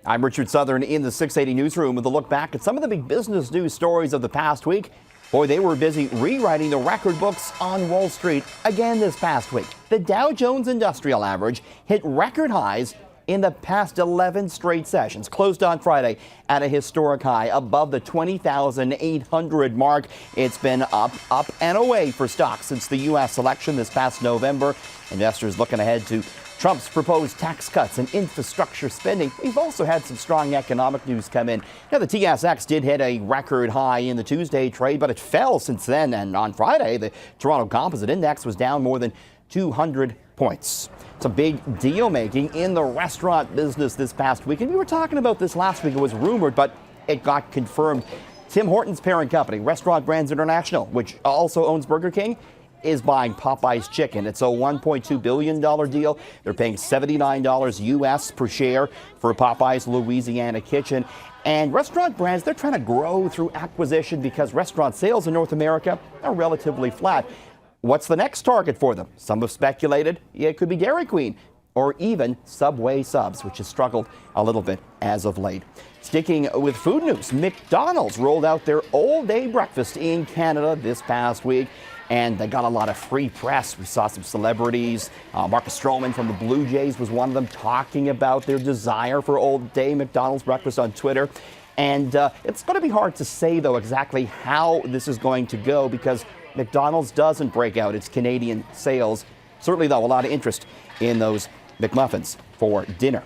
I'm Richard Southern in the 680 newsroom with a look back at some of the big business news stories of the past week. Boy, they were busy rewriting the record books on Wall Street again this past week. The Dow Jones Industrial Average hit record highs in the past 11 straight sessions, closed on Friday at a historic high above the 20,800 mark. It's been up and away for stocks since the U.S. election this past November. Investors looking ahead to Trump's proposed tax cuts and infrastructure spending. We've also had some strong economic news come in. Now, the TSX did hit a record high in the Tuesday trade, but it fell since then. And on Friday, the Toronto Composite Index was down more than 200 points. Some big deal making in the restaurant business this past week. And we were talking about this last week. It was rumored, but it got confirmed. Tim Hortons' parent company, Restaurant Brands International, which also owns Burger King, is buying Popeye's chicken. It's a $1.2 billion deal. They're paying $79 US per share for Popeye's Louisiana kitchen. And Restaurant Brands, they're trying to grow through acquisition because restaurant sales in North America are relatively flat. What's the next target for them? Some have speculated it could be Dairy Queen or even Subway subs, which has struggled a little bit as of late. Sticking with food news, McDonald's rolled out their all-day breakfast in Canada this past week, and they got a lot of free press. We saw some celebrities. Marcus Stroman from the Blue Jays was one of them, talking about their desire for all-day McDonald's breakfast on Twitter. And it's going to be hard to say, though, exactly how this is going to go because McDonald's doesn't break out its Canadian sales. Certainly, though, a lot of interest in those McMuffins for dinner.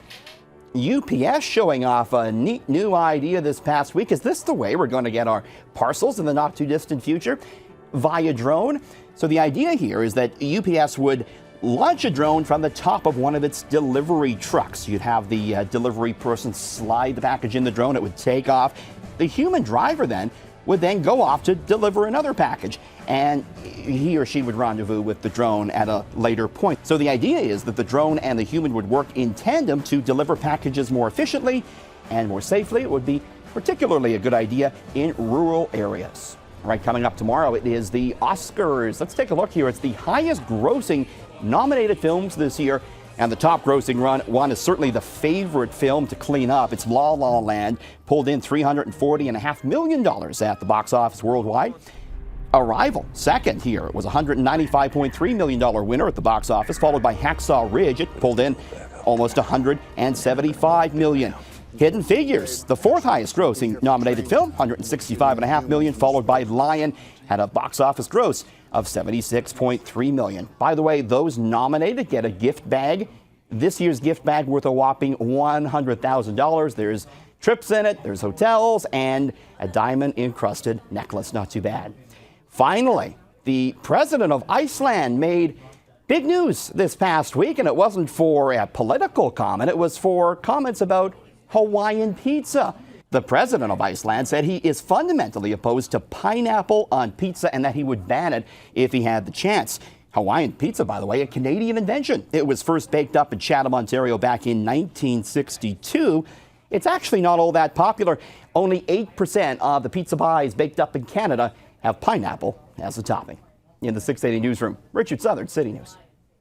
UPS showing off a neat new idea this past week. Is this the way we're going to get our parcels in the not too distant future? Via drone. So the idea here is that UPS would launch a drone from the top of one of its delivery trucks. You'd have the delivery person slide the package in the drone. It would take off. The human driver then would go off to deliver another package, and he or she would rendezvous with the drone at a later point. So the idea is that the drone and the human would work in tandem to deliver packages more efficiently and more safely. It would be particularly a good idea in rural areas. All right, coming up tomorrow, it is the Oscars. Let's take a look here. It's the highest grossing nominated films this year. And the top grossing one is certainly the favorite film to clean up. It's La La Land, pulled in $340.5 million at the box office worldwide. Arrival, second here. It was a $195.3 million winner at the box office, followed by Hacksaw Ridge. It pulled in almost $175 million. Hidden Figures, the fourth highest grossing nominated film, $165.5 million, followed by Lion, had a box office gross of $76.3 million. By the way, those nominated get a gift bag. This year's gift bag worth a whopping $100,000. There's trips in it, there's hotels, and a diamond-encrusted necklace. Not too bad. Finally, the president of Iceland made big news this past week, and it wasn't for a political comment. It was for comments about Hawaiian pizza. The president of Iceland said he is fundamentally opposed to pineapple on pizza and that he would ban it if he had the chance. Hawaiian pizza, by the way, a Canadian invention. It was first baked up in Chatham, Ontario back in 1962. It's actually not all that popular. Only 8% of the pizza pies baked up in Canada have pineapple as a topping. In the 680 newsroom, Richard Southern, City News.